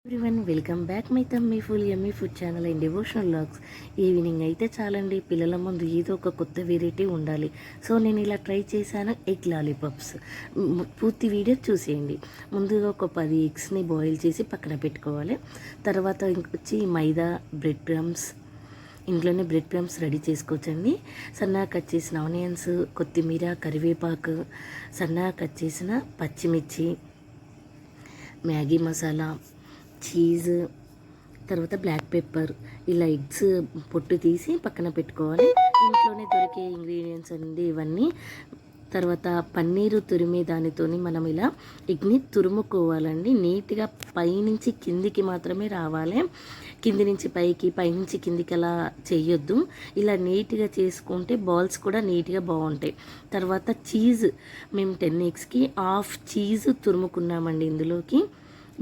Everyone welcome back my tummy full yummy food channel and devotional vlogs. Evening అయితే చాలండి, పిల్లల ముందు ఏదో ఒక కొత్త వెరైటీ ఉండాలి. సో నేను ఇలా ట్రై చేశాను ఎగ్ లాలీపాప్స్. పూర్తి వీడియో చూసేయండి. ముందుగా ఒక 10 ఎగ్స్ని బాయిల్ చేసి పక్కన పెట్టుకోవాలి. తర్వాత ఇంకొచ్చి మైదా, బ్రెడ్ క్రమ్స్, ఇంట్లోనే బ్రెడ్ క్రమ్స్ రెడీ చేసుకోవచ్చండి. సన్నగా కట్ చేసిన ఆనియన్స్, కొత్తిమీర, కరివేపాకు, సన్నగా కట్ చేసిన పచ్చిమిర్చి, మ్యాగీ మసాలా, చీజ్, తర్వాత బ్లాక్ పెప్పర్, ఇలా ఎగ్స్ పొట్టు తీసి పక్కన పెట్టుకోవాలి. ఇంట్లోనే దొరికే ఇంగ్రీడియంట్స్ అండి ఇవన్నీ. తర్వాత పన్నీరు తురిమే దానితోని మనం ఇలా ఎగ్ని తురుముకోవాలండి. నీట్గా పైనుంచి కిందికి మాత్రమే రావాలి, కింది నుంచి పైకి, పైనుంచి కిందికి అలా చేయొద్దు. ఇలా నీట్గా చేసుకుంటే బాల్స్ కూడా నీట్గా బాగుంటాయి. తర్వాత చీజ్, మేము 10 ఎగ్స్కి హాఫ్ చీజ్ తురుముకున్నామండి. ఇందులోకి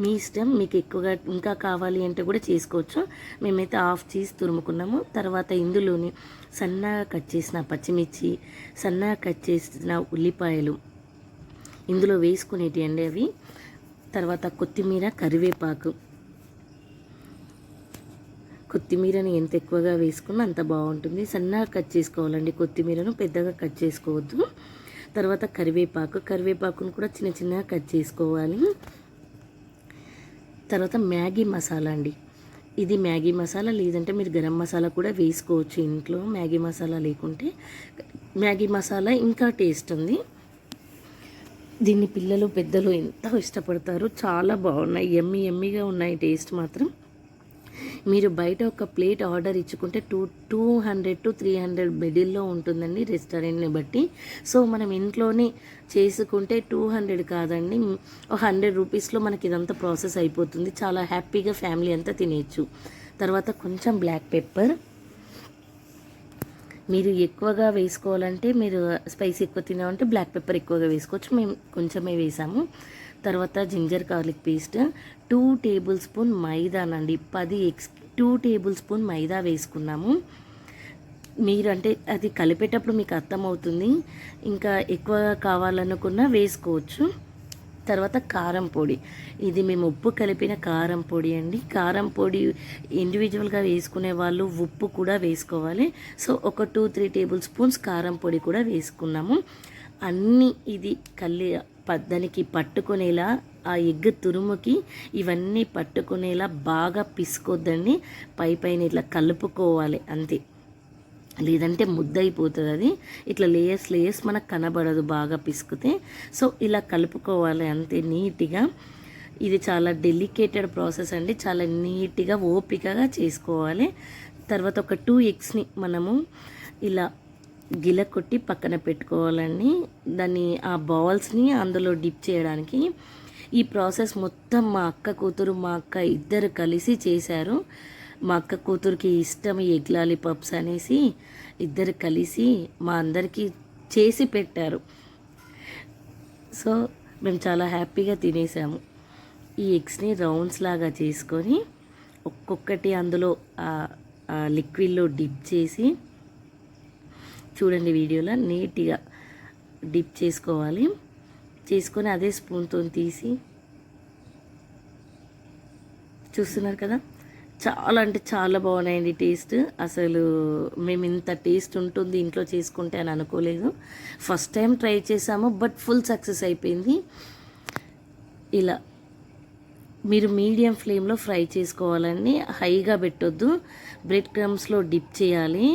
మీ ఇష్టం, మీకు ఎక్కువగా ఇంకా కావాలి అంటే కూడా చేసుకోవచ్చు. మేమైతే హాఫ్ చీజ్ తురుముకున్నాము. తర్వాత ఇందులోని సన్నగా కట్ చేసిన పచ్చిమిర్చి, సన్నగా కట్ చేసిన ఉల్లిపాయలు ఇందులో వేసుకునేటి అండి అవి. తర్వాత కొత్తిమీర, కరివేపాకు. కొత్తిమీరని ఎంత ఎక్కువగా వేసుకున్నా అంత బాగుంటుంది. సన్నగా కట్ చేసుకోవాలండి కొత్తిమీరను, పెద్దగా కట్ చేసుకోవద్దు. తర్వాత కరివేపాకును కూడా చిన్న చిన్నగా కట్ చేసుకోవాలి. తర్వాత మ్యాగీ మసాలా అండి. ఇది మ్యాగీ మసాలా, లేదంటే మీరు గరం మసాలా కూడా వేసుకోవచ్చు ఇంట్లో. మ్యాగీ మసాలా లేకుంటే మ్యాగీ మసాలా ఇంకా టేస్ట్ ఉంది. దీన్ని పిల్లలు పెద్దలు ఎంతో ఇష్టపడతారు. చాలా బాగున్నాయి, ఎమ్మి ఎమ్మిగా ఉన్నాయి. టేస్ట్ మాత్రం మీరు బయట ఒక ప్లేట్ ఆర్డర్ ఇచ్చుకుంటే 200 to 300 మిడిల్లో ఉంటుందండి రెస్టారెంట్ని బట్టి. సో మనం ఇంట్లోనే చేసుకుంటే 200 కాదండి, 100 రూపీస్లో మనకి ఇదంతా ప్రాసెస్ అయిపోతుంది. చాలా హ్యాపీగా ఫ్యామిలీ అంతా తినేయచ్చు. తర్వాత కొంచెం బ్లాక్ పెప్పర్, మీరు ఎక్కువగా వేసుకోవాలంటే, మీరు స్పైసీ ఎక్కువ తినాలంటే బ్లాక్ పెప్పర్ ఎక్కువగా వేసుకోవచ్చు. మేము కొంచెమే వేసాము. తర్వాత ginger garlic paste, 2 tablespoon మైదానండి. 10 ఎగ్స్ 2 టేబుల్ స్పూన్ మైదా వేసుకున్నాము. మీరు అంటే అది కలిపేటప్పుడు మీకు అర్థమవుతుంది, ఇంకా ఎక్కువగా కావాలనుకున్నా వేసుకోవచ్చు. తర్వాత కారం పొడి, ఇది మేము ఉప్పు కలిపిన కారం పొడి అండి. కారం పొడి ఇండివిజువల్గా వేసుకునే వాళ్ళు ఉప్పు కూడా వేసుకోవాలి. సో ఒక 2-3 టేబుల్ స్పూన్స్ కారం పొడి కూడా వేసుకున్నాము. అన్నీ ఇది దానికి పట్టుకునేలా, ఆ ఎగ్ తురుముకి ఇవన్నీ పట్టుకునేలా బాగా పిసుకోద్దండి. పైన ఇట్లా కలుపుకోవాలి అంతే, లేదంటే ముద్ద అయిపోతుంది. అది ఇట్లా లేయర్స్ మనకు కనబడదు బాగా పిసికితే. సో ఇలా కలుపుకోవాలి అంతే నీట్గా. ఇది చాలా డెలికేటెడ్ ప్రాసెస్ అండి, చాలా నీట్గా ఓపికగా చేసుకోవాలి. తర్వాత ఒక 2 ఎగ్స్ని మనము ఇలా గిల కొట్టి పక్కన పెట్టుకోవాలండి. దాన్ని ఆ బాల్స్ని అందులో డిప్ చేయడానికి. ఈ ప్రాసెస్ మొత్తం మా అక్క కూతురు, మా అక్క ఇద్దరు కలిసి చేశారు. మా అక్క కూతురికి ఇష్టం ఈ ఎగ్ లాలీపాప్స్ అనేసి ఇద్దరు కలిసి మా అందరికీ చేసి పెట్టారు. సో మేము చాలా హ్యాపీగా తినేసాము. ఈ ఎగ్స్ని రౌండ్స్ లాగా చేసుకొని ఒక్కొక్కటి అందులో లిక్విడ్లో డిప్ చేసి, చూడండి వీడియోలో నీట్గా డిప్ చేసుకోవాలి. చేసుకొని అదే స్పూన్తో తీసి, చూస్తున్నారు కదా, చాలా అంటే చాలా బాగున్నాయండి టేస్ట్. అసలు మేము ఇంత టేస్ట్ ఉంటుంది ఇంట్లో చేసుకుంటే అని అనుకోలేదు. ఫస్ట్ టైం ట్రై చేసాము, బట్ ఫుల్ సక్సెస్ అయిపోయింది. ఇలా మీరు మీడియం ఫ్లేమ్లో ఫ్రై చేసుకోవాలండి, హైగా పెట్టొద్దు. బ్రెడ్ క్రమ్స్లో డిప్ చేయాలి.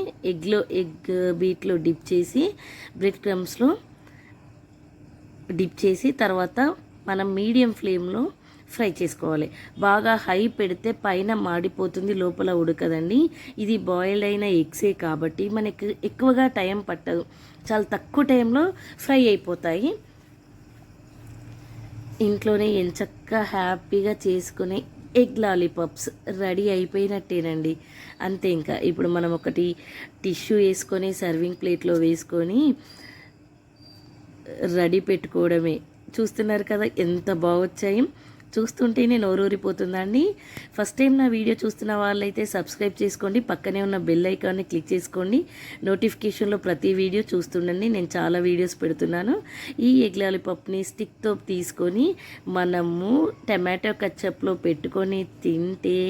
ఎగ్ బీట్లో డిప్ చేసి, బ్రెడ్ క్రమ్స్లో డిప్ చేసి, తర్వాత మనం మీడియం ఫ్లేమ్లో ఫ్రై చేసుకోవాలి. బాగా హై పెడితే పైన మాడిపోతుంది, లోపల ఉడకదండి. ఇది బాయిల్డ్ అయిన ఎగ్సే కాబట్టి మనకి ఎక్కువగా టైం పట్టదు, చాలా తక్కువ టైంలో ఫ్రై అయిపోతాయి. ఇంట్లోనే ఎంచక్కా హ్యాపీగా చేసుకునే ఎగ్ లాలీపాప్స్ రెడీ అయిపోయినట్టేనండి. అంతే, ఇంకా ఇప్పుడు మనం ఒకటి టిష్యూ వేసుకొని సర్వింగ్ ప్లేట్లో వేసుకొని రెడీ పెట్టుకోవడమే. చూస్తున్నారు కదా ఎంత బాగొచ్చాయి. చూస్తుంటేనే నోరూరిపోతుందండి. ఫస్ట్ టైం నా వీడియో చూస్తున్న వాళ్ళైతే సబ్స్క్రైబ్ చేసుకోండి, పక్కనే ఉన్న బెల్ ఐకాన్ని క్లిక్ చేసుకోండి. నోటిఫికేషన్లో ప్రతి వీడియో చూస్తుండండి, నేను చాలా వీడియోస్ పెడుతున్నాను. ఈ ఎగ్ లాలీపాప్ని స్టిక్తో తీసుకొని మనము టమాటో కచ్చప్లో పెట్టుకొని తింటే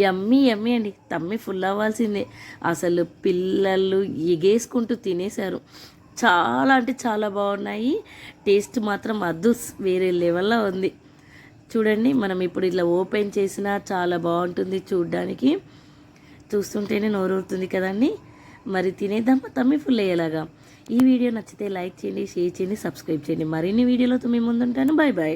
యమ్మీ యమ్మీ అండి, తమ్మి ఫుల్ అవ్వాల్సిందే. అసలు పిల్లలు ఎగేసుకుంటూ తినేశారు. చాలా అంటే చాలా బాగున్నాయి. టేస్ట్ మాత్రం వేరే లెవెల్లో ఉంది. చూడండి, మనం ఇప్పుడు ఇలా ఓపెన్ చేసినా చాలా బాగుంటుంది చూడ్డానికి. చూస్తుంటేనే నోరూరుతుంది కదండి. మరి తినేద్దామా తమ్మి ఫుల్ అయ్యేలాగా. ఈ వీడియో నచ్చితే లైక్ చేయండి, షేర్ చేయండి, సబ్స్క్రైబ్ చేయండి. మరిన్ని వీడియోలతో మీ ముందుంటాను. Bye bye.